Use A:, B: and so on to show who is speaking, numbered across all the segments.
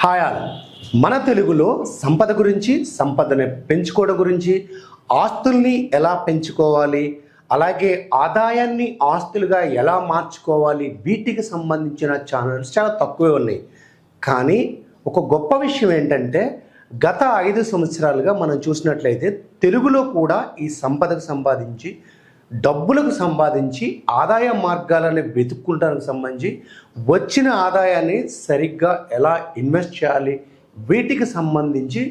A: Hi all. మన తెలుగులో సంపద గురించి, సంపదని పెంచుకోవడం గురించి, ఆస్తుల్ని ఎలా పెంచుకోవాలి, అలాగే ఆదాయాన్ని ఆస్తులుగా ఎలా మార్చుకోవాలి, వీటికి సంబంధించిన ఛానల్స్ చాలా తక్కువే ఉన్నాయి. కానీ ఒక గొప్ప విషయం ఏంటంటే గత 5 సంవత్సరాలుగా మనం చూసినట్లయితే తెలుగులో కూడా ఈ సంపదకు సంపాదించి, డబ్బులకు సంపాదించి, ఆదాయ మార్గాలను వెతుక్కుంటానికి సంబంధించి వచ్చిన ఆదాయాన్ని సరిగ్గా ఎలా ఇన్వెస్ట్ చేయాలి, వీటికి సంబంధించి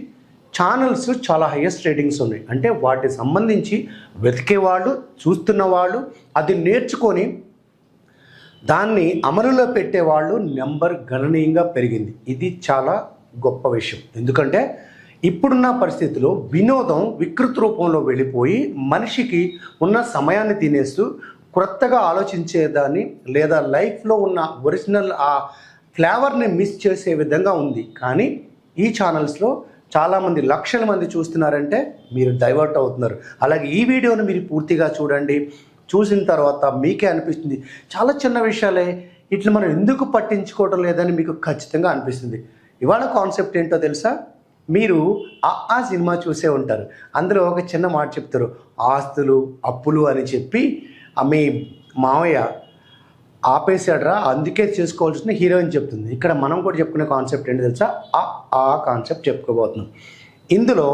A: ఛానల్స్ చాలా హైయెస్ట్ రేటింగ్స్ ఉన్నాయి. అంటే వాటికి సంబంధించి వెతికేవాళ్ళు, చూస్తున్న వాళ్ళు, అది నేర్చుకొని దాన్ని అమలులో పెట్టేవాళ్ళు నెంబర్ గణనీయంగా పెరిగింది. ఇది చాలా గొప్ప విషయం. ఎందుకంటే ఇప్పుడున్న పరిస్థితిలో వినోదం వికృత రూపంలో వెళ్ళిపోయి మనిషికి ఉన్న సమయాన్ని తినేస్తూ క్రొత్తగా ఆలోచించేదాన్ని లేదా లైఫ్లో ఉన్న ఒరిజినల్ ఆ ఫ్లేవర్ని మిస్ చేసే విధంగా ఉంది. కానీ ఈ ఛానల్స్లో చాలామంది లక్షల మంది చూస్తున్నారంటే మీరు డైవర్ట్ అవుతున్నారు. అలాగే ఈ వీడియోని మీరు పూర్తిగా చూడండి. చూసిన తర్వాత మీకే అనిపిస్తుంది చాలా చిన్న విషయాలే, ఇట్లా మనం ఎందుకు పట్టించుకోవడం లేదని మీకు ఖచ్చితంగా అనిపిస్తుంది. ఇవాళ కాన్సెప్ట్ ఏంటో తెలుసా? మీరు ఆ సినిమా చూసే ఉంటారు. అందులో ఒక చిన్న మాట చెప్తారు, ఆస్తులు అప్పులు అని చెప్పి మీ మావయ్య ఆపేసాడరా, అందుకే చేసుకోవాల్సిన హీరోయిన్ చెప్తుంది. ఇక్కడ మనం కూడా చెప్పుకునే కాన్సెప్ట్ ఏంటో తెలుసా? ఆ కాన్సెప్ట్ చెప్పుకోబోతున్నాం. ఇందులో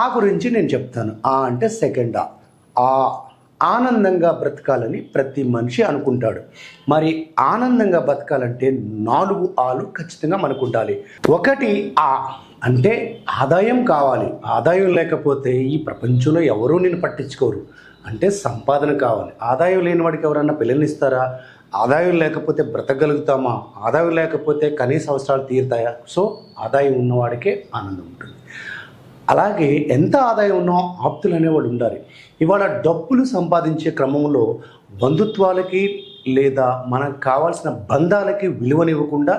A: ఆ గురించి నేను చెప్తాను. ఆ అంటే సెకండ్ ఆ ఆనందంగా బ్రతకాలని ప్రతి మనిషి అనుకుంటాడు. మరి ఆనందంగా బ్రతకాలంటే 4 ఆలు ఖచ్చితంగా మనకు ఉండాలి. ఒకటి ఆ అంటే ఆదాయం కావాలి. ఆదాయం లేకపోతే ఈ ప్రపంచంలో ఎవరూ నేను పట్టించుకోరు. అంటే సంపాదన కావాలి. ఆదాయం లేని వాడికి ఎవరన్నా పిల్లల్ని ఇస్తారా? ఆదాయం లేకపోతే బ్రతకగలుగుతామా? ఆదాయం లేకపోతే కనీస అవసరాలు తీరుతాయా? సో ఆదాయం ఉన్నవాడికే ఆనందం ఉంటుంది. అలాగే ఎంత ఆదాయం ఉన్నా ఆప్తులు అనేవాడు ఉండాలి. ఇవాళ డబ్బులు సంపాదించే క్రమంలో బంధుత్వాలకి లేదా మనకు కావాల్సిన బంధాలకి విలువనివ్వకుండా,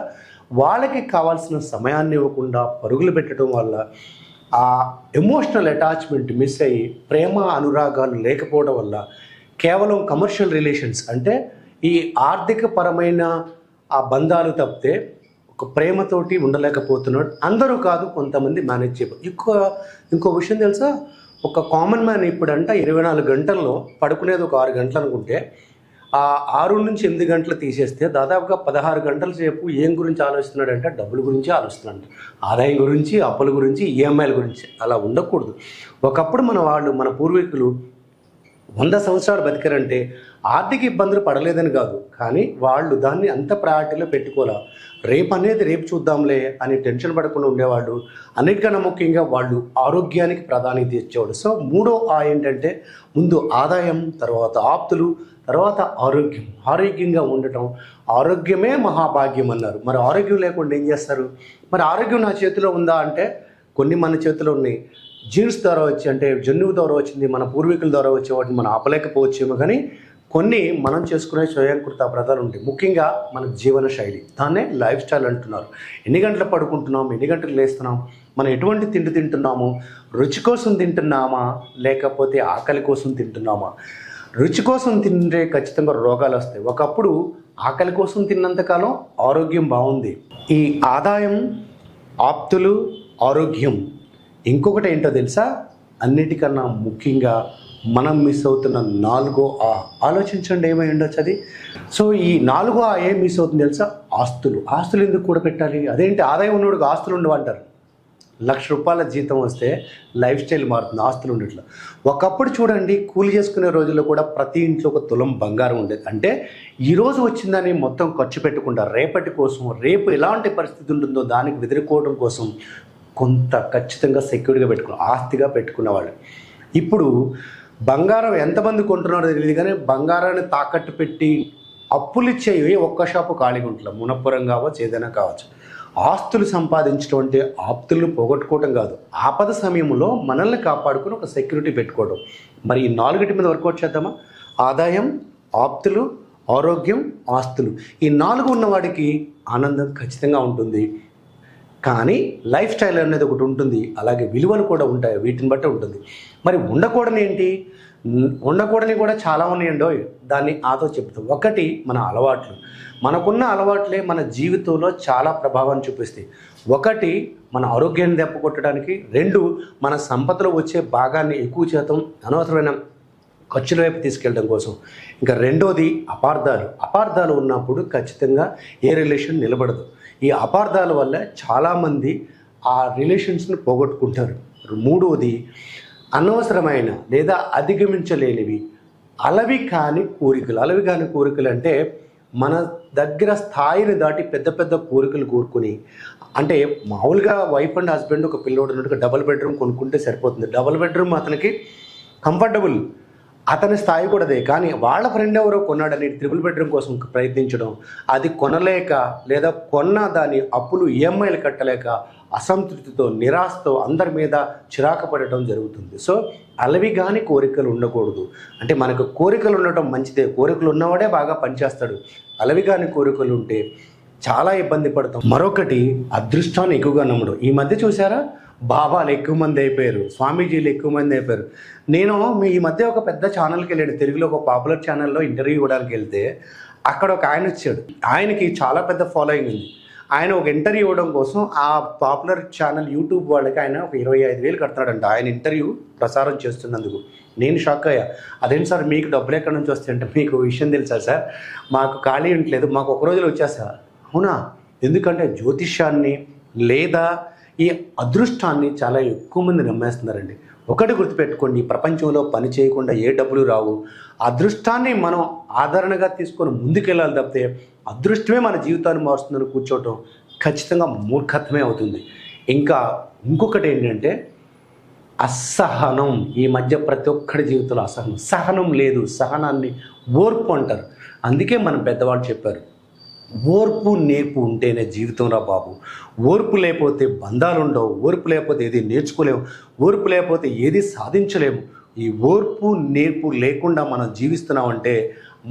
A: వాళ్ళకి కావాల్సిన సమయాన్ని ఇవ్వకుండా పరుగులు పెట్టడం వల్ల ఆ ఎమోషనల్ అటాచ్మెంట్ మిస్ అయ్యి ప్రేమ అనురాగాలు లేకపోవడం వల్ల కేవలం కమర్షియల్ రిలేషన్స్ అంటే ఈ ఆర్థిక పరమైన ఆ బంధాలు తప్పితే ఒక ప్రేమతోటి ఉండలేకపోతున్నాడు. అందరూ కాదు, కొంతమంది మేనేజ్ చేయరు. ఇంకో విషయం తెలుసా? ఒక కామన్ మ్యాన్ ఇప్పుడంట 24 గంటల్లో పడుకునేది ఒక 6 గంటలు అనుకుంటే, ఆ 6 నుంచి 8 గంటలు తీసేస్తే దాదాపుగా 16 గంటల సేపు ఏం గురించి ఆలోచిస్తున్నాడంటే డబ్బుల గురించి ఆలోచిస్తున్నాడు. ఆదాయం గురించి, అప్పుల గురించి, ఈఎంఐల గురించి. అలా ఉండకూడదు. ఒకప్పుడు మన పూర్వీకులు 100 సంవత్సరాలు బతికారంటే ఆర్థిక ఇబ్బందులు పడలేదని కాదు, కానీ వాళ్ళు దాన్ని అంత ప్రయారిటీలో పెట్టుకోలే. రేపు చూద్దాంలే అని టెన్షన్ పడకుండా ఉండేవాళ్ళు. అన్నిటికన్నా ముఖ్యంగా వాళ్ళు ఆరోగ్యానికి ప్రాధాన్యత ఇచ్చేవాడు. సో 3వ ఆ ఏంటంటే ముందు ఆదాయం, తర్వాత ఆప్తులు, తర్వాత ఆరోగ్యం. ఆరోగ్యంగా ఉండటం, ఆరోగ్యమే మహాభాగ్యం అన్నారు. మరి ఆరోగ్యం లేకుండా ఏం చేస్తారు? మరి ఆరోగ్యం నా చేతిలో ఉందా అంటే కొన్ని మన చేతిలో ఉన్నాయి. జీన్స్ ద్వారా వచ్చి అంటే జన్యువు ద్వారా వచ్చింది, మన పూర్వీకుల ద్వారా వచ్చే వాటిని మనం ఆపలేకపోవచ్చేమో, కానీ కొన్ని మనం చేసుకునే స్వయంకృత అపరాధాలు ఉంటాయి. ముఖ్యంగా మన జీవన శైలి, దాన్నే లైఫ్ స్టైల్ అంటున్నారు. ఎన్ని గంటలు పడుకుంటున్నాం, ఎన్ని గంటలు లేస్తున్నాం, మనం ఎటువంటి తిండి తింటున్నాము, రుచి కోసం తింటున్నామా లేకపోతే ఆకలి కోసం తింటున్నామా? రుచి కోసం తింటే ఖచ్చితంగా రోగాలు వస్తాయి. ఒకప్పుడు ఆకలి కోసం తిన్నంతకాలం ఆరోగ్యం బాగుంది. ఈ ఆదాయం, ఆప్తులు, ఆరోగ్యం. ఇంకొకటి ఏంటో తెలుసా? అన్నిటికన్నా ముఖ్యంగా మనం మిస్ అవుతున్న 4వ ఆ. ఆలోచించండి ఏమై ఉండొచ్చు అది. సో ఈ 4వ ఆ ఏం మిస్ అవుతుంది తెలుసా? ఆస్తులు. ఆస్తులు ఎందుకు కూడా పెట్టాలి? అదేంటి ఆదాయం ఉన్నవాడికి ఆస్తులు ఉండవంటారు. ₹1,00,000 జీతం వస్తే లైఫ్ స్టైల్ మారుతుంది ఆస్తులు ఉండేట్లో. ఒకప్పుడు చూడండి, కూలి చేసుకునే రోజుల్లో కూడా ప్రతి ఇంట్లో ఒక తులం బంగారం ఉండేది. అంటే ఈరోజు వచ్చిందని మొత్తం ఖర్చు పెట్టకుండా రేపటి కోసం, రేపు ఎలాంటి పరిస్థితి ఉంటుందో దానికి ఎదుర్కోవడం కోసం కొంత ఖచ్చితంగా సెక్యూర్గా ఆస్తిగా పెట్టుకున్నవాళ్ళు. ఇప్పుడు బంగారం ఎంతమంది కొంటున్నారో తెలియదు, కానీ బంగారాన్ని తాకట్టు పెట్టి అప్పులు ఇచ్చేవి ఒక్క షాపు ఖాళీగా ఉంటుంది. మునప్పురం కావచ్చు, ఏదైనా కావచ్చు. ఆస్తులు సంపాదించడం అంటే ఆప్తులను పోగొట్టుకోవడం కాదు, ఆపద సమయంలో మనల్ని కాపాడుకుని ఒక సెక్యూరిటీ పెట్టుకోవడం. మరి ఈ 4 మీద వర్కౌట్ చేద్దామా? ఆదాయం, ఆప్తులు, ఆరోగ్యం, ఆస్తులు. ఈ 4 ఉన్నవాడికి ఆనందం ఖచ్చితంగా ఉంటుంది. కానీ లైఫ్ స్టైల్ అనేది ఒకటి ఉంటుంది, అలాగే విలువలు కూడా ఉంటాయి. వీటిని బట్టి ఉంటుంది. మరి ఉండకూడని ఏంటి? ఉండకూడని కూడా చాలా ఉన్నాయండో. దాన్ని ఆతో చెప్తాం. ఒకటి మన అలవాట్లు. మనకున్న అలవాట్లే మన జీవితంలో చాలా ప్రభావం చూపిస్తాయి. ఒకటి మన ఆరోగ్యాన్ని దెబ్బకొట్టడానికి, రెండు మన సంపదలో వచ్చే భాగాన్ని ఎక్కువ శాతం అనవసరమైన ఖర్చుల వైపు తీసుకెళ్ళడం కోసం, ఇంకా రెండోది అపార్థాలు ఉన్నప్పుడు ఖచ్చితంగా ఏ రిలేషన్ నిలబడదు. ఈ అపార్థాల వల్ల చాలామంది ఆ రిలేషన్స్ని పోగొట్టుకుంటారు. మూడవది అనవసరమైన లేదా అధిగమించలేనివి అలవి కాని కోరికలు అంటే మన దగ్గర స్థాయిని దాటి పెద్ద పెద్ద కోరికలు కోరుకుని, అంటే మామూలుగా వైఫ్ అండ్ హస్బెండ్ ఒక పిల్లోడు ఉన్నట్టుగా డబుల్ బెడ్రూమ్ కొనుక్కుంటే సరిపోతుంది. డబుల్ బెడ్రూమ్ అతనికి కంఫర్టబుల్, అతని స్థాయి కూడా అదే. కానీ వాళ్ళ ఫ్రెండ్ ఎవరో కొన్నాడని ట్రిపుల్ బెడ్రూమ్ కోసం ప్రయత్నించడం, అది కొనలేక లేదా కొన్న దాని అప్పులు ఈఎంఐలు కట్టలేక అసంతృప్తితో నిరాశతో అందరి మీద చిరాకు పడటం జరుగుతుంది. సో అలవి కానీ కోరికలు ఉండకూడదు. అంటే మనకు కోరికలు ఉండటం మంచిదే, కోరికలు ఉన్నవాడే బాగా పనిచేస్తాడు. అలవి కానీ కోరికలు ఉంటే చాలా ఇబ్బంది పడతాం. మరొకటి అదృష్టాన్ని ఎక్కువగా నమ్మడం. ఈ మధ్య చూసారా, బాబాలు ఎక్కువ మంది అయిపోయారు, స్వామీజీలు ఎక్కువ మంది అయిపోయారు. నేను ఈ మధ్య ఒక పెద్ద ఛానల్కి వెళ్ళాడు, తెలుగులో ఒక పాపులర్ ఛానల్లో ఇంటర్వ్యూ ఇవ్వడానికి వెళ్తే అక్కడ ఒక ఆయన వచ్చాడు. ఆయనకి చాలా పెద్ద ఫాలోయింగ్ ఉంది. ఆయన ఒక ఇంటర్వ్యూ ఇవ్వడం కోసం ఆ పాపులర్ ఛానల్ యూట్యూబ్ వాళ్ళకి ఆయన ఒక 25,000 కడతాడంట ఆయన ఇంటర్వ్యూ ప్రసారం చేస్తున్నందుకు. నేను షాక్ అయ్యా. అదేంటి సార్ మీకు డబ్బులు ఎక్కడి నుంచి వస్తాయంటే, మీకు విషయం తెలుసా సార్, మాకు ఖాళీ ఉండలేదు, మాకు ఒక రోజులో వచ్చేసా. అవునా? ఎందుకంటే జ్యోతిష్యాన్ని లేదా ఈ అదృష్టాన్ని చాలా ఎక్కువ మంది నమ్మేస్తున్నారండి. ఒకటి గుర్తుపెట్టుకోండి, ప్రపంచంలో పని చేయకుండా ఏ డబ్బులు రావు. అదృష్టాన్ని మనం ఆదరణగా తీసుకొని ముందుకెళ్ళాలి తప్పితే అదృష్టమే మన జీవితాన్ని మారుస్తుందని కూర్చోవటం ఖచ్చితంగా మూర్ఖత్వమే అవుతుంది. ఇంకొకటి ఏంటంటే అసహనం. ఈ మధ్య ప్రతి ఒక్కడి జీవితంలో సహనం లేదు. సహనాన్ని ఓర్పు అంటారు. అందుకే మన పెద్దవాళ్ళు చెప్పారు, ఓర్పు నేర్పు ఉంటేనే జీవితం రా బాబు. ఓర్పు లేకపోతే బంధాలు ఉండవు, ఓర్పు లేకపోతే ఏది నేర్చుకోలేము, ఓర్పు లేకపోతే ఏది సాధించలేము. ఈ ఓర్పు నేర్పు లేకుండా మనం జీవిస్తున్నామంటే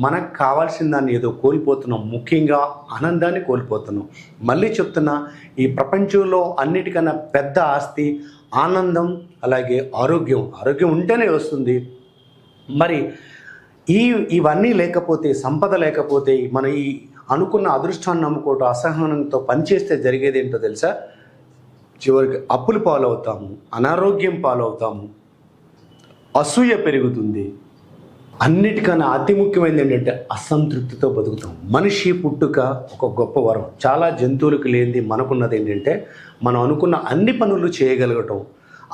A: మనకు కావాల్సిన దాన్ని ఏదో కోల్పోతున్నాం. ముఖ్యంగా ఆనందాన్ని కోల్పోతున్నాం. మళ్ళీ చెప్తున్నా, ఈ ప్రపంచంలో అన్నిటికన్నా పెద్ద ఆస్తి ఆనందం, అలాగే ఆరోగ్యం ఉంటేనే వస్తుంది. మరి ఇవన్నీ లేకపోతే, సంపద లేకపోతే, మన ఈ అనుకున్న అదృష్టాన్ని నమ్ముకోవటం, అసహనంతో పనిచేస్తే జరిగేది ఏంటో తెలుసా? చివరికి అప్పులు పాలవుతాము, అనారోగ్యం పాలవుతాము, అసూయ పెరుగుతుంది. అన్నిటికన్నా అతి ముఖ్యమైనది ఏంటంటే అసంతృప్తితో బతుకుతాం. మనిషి పుట్టుక ఒక గొప్ప వరం. చాలా జంతువులకు లేనిది మనకున్నది ఏంటంటే మనం అనుకున్న అన్ని పనులు చేయగలగటం.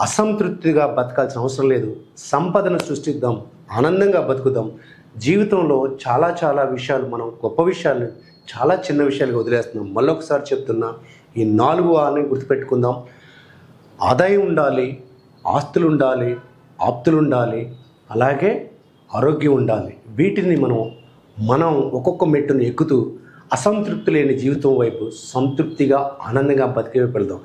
A: అసంతృప్తిగా బతకాల్సిన అవసరం లేదు. సంపదను సృష్టిద్దాం, ఆనందంగా బతుకుదాం. జీవితంలో చాలా విషయాలు, మనం గొప్ప విషయాలు చాలా చిన్న విషయాలుగా వదిలేస్తున్నాం. మళ్ళొకసారి చెప్తున్నా, ఈ 4 ఆని గుర్తుపెట్టుకుందాం. ఆదాయం ఉండాలి, ఆస్తులు ఉండాలి, ఆప్తులు ఉండాలి, అలాగే ఆరోగ్యం ఉండాలి. వీటిని మనం ఒక్కొక్క మెట్టును ఎక్కుతూ అసంతృప్తి లేని జీవితం వైపు సంతృప్తిగా ఆనందంగా బతికే వెళ్దాం.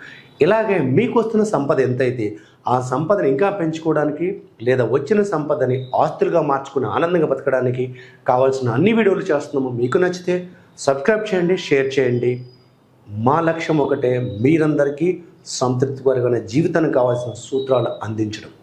A: ఇలాగే మీకు వస్తున్న సంపద ఎంతైతే ఆ సంపదను ఇంకా పెంచుకోవడానికి, లేదా వచ్చిన సంపదని ఆస్తులుగా మార్చుకుని ఆనందంగా బతకడానికి కావాల్సిన అన్ని వీడియోలు చేస్తున్నాము. మీకు నచ్చితే సబ్స్క్రైబ్ చేయండి, షేర్ చేయండి. మా లక్ష్యం ఒకటే, మీరందరికీ సంతృప్తికరమైన జీవితానికి కావాల్సిన సూత్రాలు అందించడం.